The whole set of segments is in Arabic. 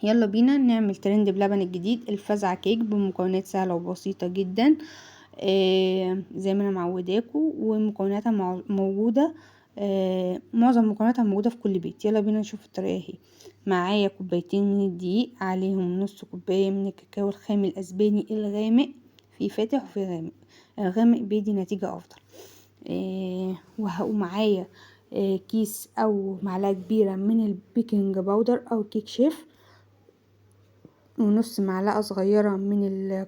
يلا بينا نعمل ترند بلبن الجديد، الفزع كيك، بمكونات سهلة وبسيطة جدا. زي ما انا معوداكم، ومكوناتها موجودة. معظم مكوناتها موجودة في كل بيت. يلا بينا نشوف الطريقة اهي. معايا كوبايتين من الدقيق، عليهم نص كوباية من الكاكاو الخام الاسباني الغامق، في فاتح وفي غامق. الغامق بيدي نتيجة افضل. ومعايا كيس او معلقة كبيرة من البيكنج باودر او كيك شيف، ونص معلقة صغيرة من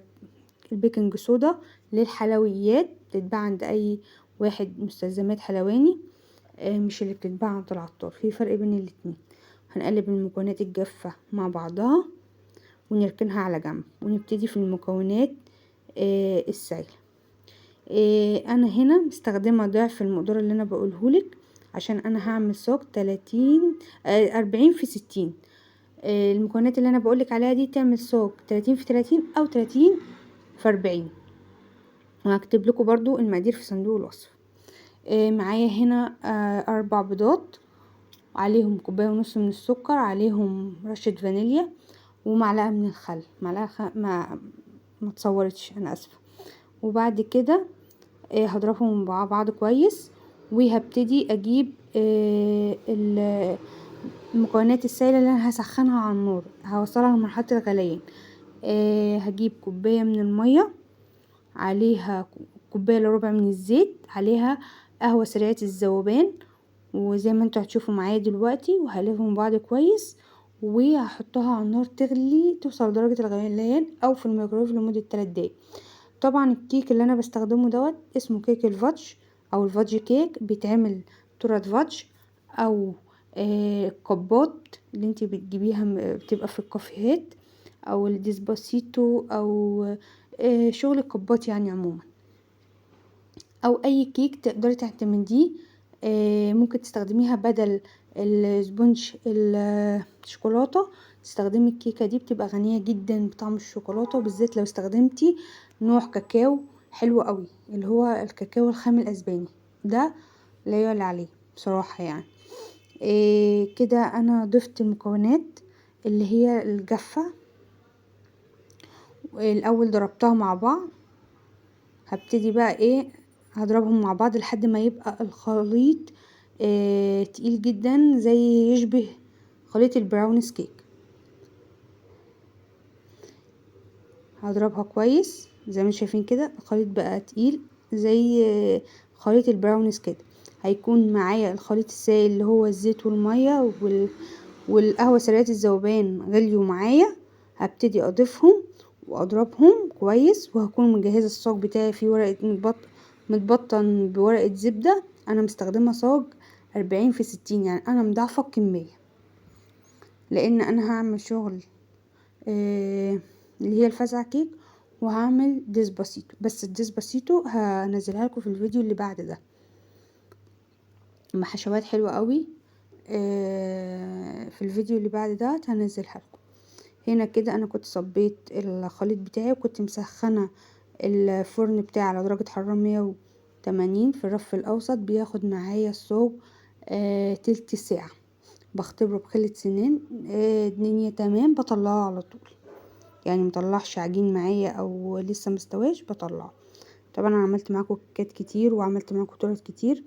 البيكنج صودا للحلويات، بتتباع عند اي واحد مستلزمات حلواني، مش اللي بتتباع عند العطار، في فرق بين الاتنين. هنقلب المكونات الجافة مع بعضها ونركنها على جنب، ونبتدي في المكونات السائلة. انا هنا مستخدمة ضعف المقدار اللي انا بقولهولك، عشان انا هعمل صاج 40 في 60. المكونات اللي انا بقولك عليها دي تعمل صاج 30 في 30 او 30 في 40. وهكتب لكم برضو المقادير في صندوق الوصف. معايا هنا 4 بيضات، عليهم كوباية ونص من السكر، عليهم رشة فانيليا، ومعلقة من الخل. ما تصورتش، انا اسفة. وبعد كده هضربهم مع بعض كويس، وهبتدي اجيب المكونات السائلة اللي انا هسخنها على النار، هوصلها لمرحلة الغليان. هجيب كوباية من المية، عليها كوباية الا ربع من الزيت، عليها قهوة سريعة الذوبان، وزي ما انتوا هتشوفوا معايا دلوقتي، وهقلبهم بعض كويس، وهحطها على النار تغلي، توصل لدرجة الغليان، او في الميكرويف لمدة 3 دقايق. طبعا الكيك اللي انا بستخدمه دوت اسمه كيك الفادج او الفادج كيك، بيتعمل تورت فادج، او القباط اللي انتي بتجيبيها بتبقى في الكافيهات، او الديسباسيتو، او شغل القباط يعني عموما، او اي كيك تقدري تعتمديه. ممكن تستخدميها بدل السبونج الشوكولاته، تستخدمي الكيكه دي، بتبقى غنيه جدا بطعم الشوكولاته، وبالذات لو استخدمتي نوع كاكاو حلو قوي، اللي هو الكاكاو الخام الاسباني ده، لا يعلى عليه بصراحه يعني. كده انا ضفت المكونات اللي هي الجافه، الاول ضربتها مع بعض. هبتدي بقى هضربهم مع بعض لحد ما يبقى الخليط تقيل جدا، زي يشبه خليط البراونيز كيك. هضربها كويس زي ما انتم شايفين كده، الخليط بقى تقيل زي خليط البراونيز كده. هيكون معايا الخليط السائل اللي هو الزيت والميه والقهوه سريعه الذوبان غليوا معايا. هبتدي اضيفهم واضربهم كويس، وهكون مجهزه الصاج بتاعي في ورقه متبطن بورقه زبده. انا مستخدمه صاج 40 في 60، يعني انا مضاعفه الكميه، لان انا هعمل شغل اللي هي الفزع كيك، وهعمل ديسباسيتو. بس الديسباسيتو هنزلها لكم في الفيديو اللي بعد ده، محشوات حلوه قوي. في الفيديو اللي بعد ده هنزلها لكم. هنا كده انا كنت صبيت الخليط بتاعي، وكنت مسخنه الفرن بتاعي على درجه حراره 180 في الرف الاوسط. بياخد معايا الصاج تلت ساعه، بختبره بخلة سنان. الدنيا تمام، بطلعه على طول، يعني مطلعش عجين معايا او لسه مستواش، بطلعه. طبعا انا عملت معاكم كيكات كتير، وعملت معاكم تورت كتير.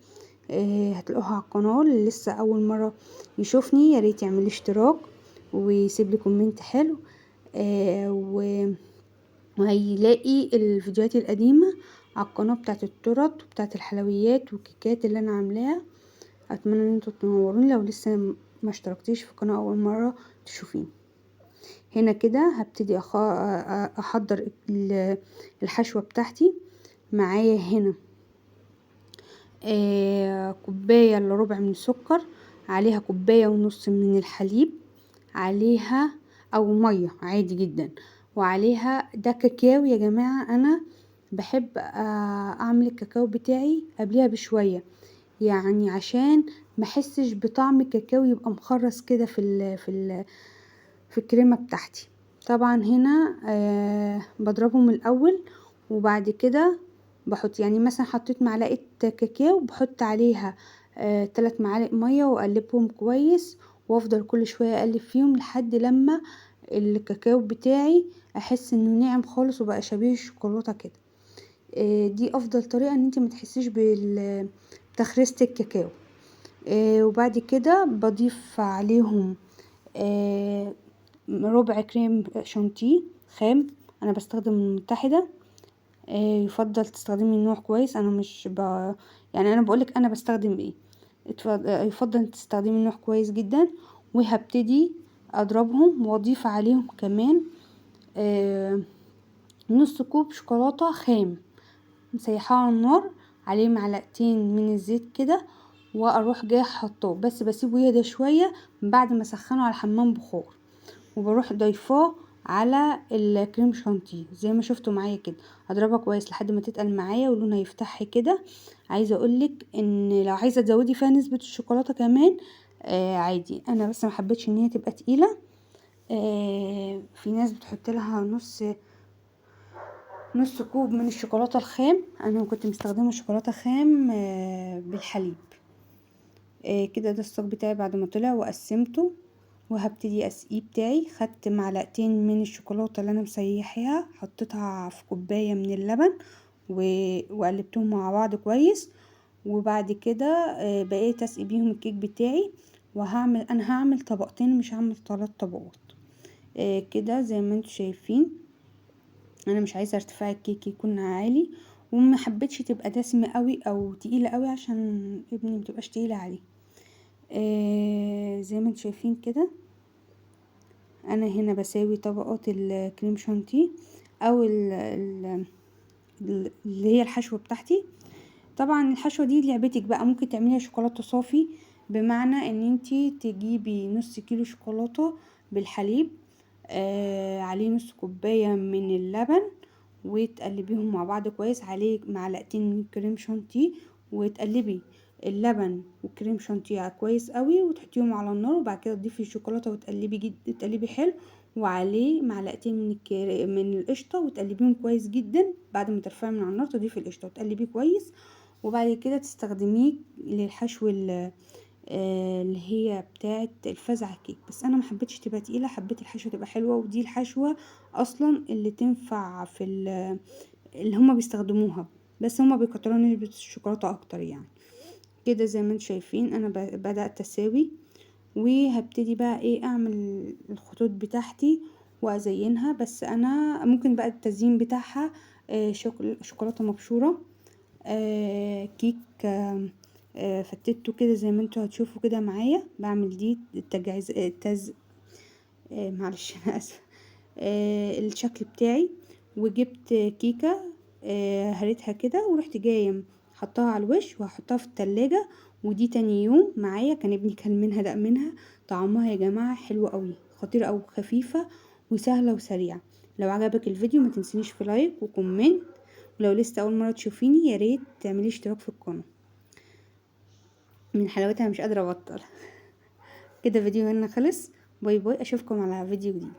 هتلاقوها على القناه. اللي لسه اول مره يشوفني يا ريت يعمل اشتراك ويسيب لي كومنت حلو. وهيلاقي الفيديوهات القديمه على القناه بتاعت التورت وبتاعت الحلويات والكيكات اللي انا عاملاها. اتمنى ان انتوا تنوروني لو لسه ما اشتركتيش في القناه اول مره تشوفيني. هنا كده هبتدي احضر الحشوه بتاعتي. معايا هنا كوبايه الا ربع من السكر، عليها كوبايه ونص من الحليب، عليها او ميه عادي جدا، وعليها ده كاكاو. يا جماعه انا بحب اعمل الكاكاو بتاعي قبلها بشويه، يعني عشان محسش بطعم الكاكاو، يبقى مخرص كده في الكريمه بتاعتي. طبعا هنا بضربهم الاول، وبعد كده بحط، يعني مثلا حطيت معلقه كاكاو، بحط عليها 3 معالق ميه، واقلبهم كويس، وافضل كل شويه اقلب فيهم لحد لما الكاكاو بتاعي احس انه ناعم خالص وبقى شبيه الشوكولاته كده. دي افضل طريقه ان انت ما تحسيش بتخريصه الكاكاو. وبعد كده بضيف عليهم ربع كريم شانتيه خام. انا بستخدم المتحده. يفضل تستخدمي النوع كويس. انا مش يعني انا بقولك انا بستخدم ايه. يفضل تستخدمي نوع كويس جدا. وهبتدي اضربهم واضيف عليهم كمان نص كوب شوكولاته خام مسيحاه على النار، عليه معلقتين من الزيت كده، واروح جايه حطاه، بس بسيبه يهدى شويه بعد ما اسخنه على حمام بخار، وبروح ضيفاه على الكريم شانتيه زي ما شفتوا معايا كده. هضربها كويس لحد ما تتقل معايا ولونها يفتح كده. عايزه اقولك ان لو عايزه تزودي فيها نسبه الشوكولاته كمان عادي، انا بس ما حبيتش ان هي تبقى تقيله. في ناس بتحط لها نص كوب من الشوكولاته الخام. انا كنت مستخدمه شوكولاته خام بالحليب. كده ده الصاج بتاعي بعد ما طلع وقسمته، وهبتدي اسقيه بتاعي. خدت معلقتين من الشوكولاته اللي انا مسيحاها، حطيتها في كوبايه من اللبن وقلبتهم مع بعض كويس. وبعد كده بقيت اسقي بيهم الكيك بتاعي. انا هعمل طبقتين مش هعمل 3 طبقات. كده زي ما انتوا شايفين. انا مش عايزه ارتفاع الكيك يكون عالي، وما حبيتش تبقى دسمه قوي او تقيله قوي عشان ابني متبقاش تقيله عليه. زي ما انتوا شايفين كده. انا هنا بساوي طبقات الكريم شانتيه او اللي هي الحشوه بتاعتي. طبعا الحشوه دي لعبتك بقى، ممكن تعمليها شوكولاته صافي، بمعنى ان انتي تجيبي نص كيلو شوكولاته بالحليب، عليه نص كوبايه من اللبن، وتقلبيهم مع بعض كويس، عليه معلقتين من كريم شانتيه، وتقلبي اللبن والكريم شانتيه كويس قوي وتحطيهم على النار. وبعد كده تضيفي الشوكولاته وتقلبي تقلبي حلو، وعليه معلقتين من القشطه وتقلبيهم كويس جدا. بعد ما ترفعي من على النار تضيفي القشطه وتقلبيه كويس، وبعد كده تستخدميه للحشو اللي هي بتاعه الفزع كيك. بس انا ما حبيتش تبقى تقيله، حبيت الحشوه تبقى حلوه، ودي الحشوه اصلا اللي تنفع في اللي هما بيستخدموها، بس هما بيكتروا نسبه الشوكولاته اكتر يعني. كده زي ما انتم شايفين انا بدات اساوي، وهبتدي بقى ايه اعمل الخطوط بتاعتي وازينها. بس انا ممكن بقى التزيين بتاعها شوكولاته مبشوره، كيك فتته كده زي ما انتوا هتشوفوا كده معايا بعمل دي التجهيز معلش انا اسفه. الشكل بتاعي. وجبت كيكه هريتها كده ورحت جايه حطها على الوش وهحطها في التلاجة. ودي تاني يوم معايا كان ابني كل منها دق منها. طعمها يا جماعه حلو قوي، خطيره او خفيفه وسهله وسريعه. لو عجبك الفيديو ما تنسينيش في لايك وكومنت، ولو لسه اول مره تشوفيني يا ريت تعملي اشتراك في القناه. من حلاوتها مش قادره ابطل. كده فيديو هنا خلص. باي باي، اشوفكم على فيديو جديد.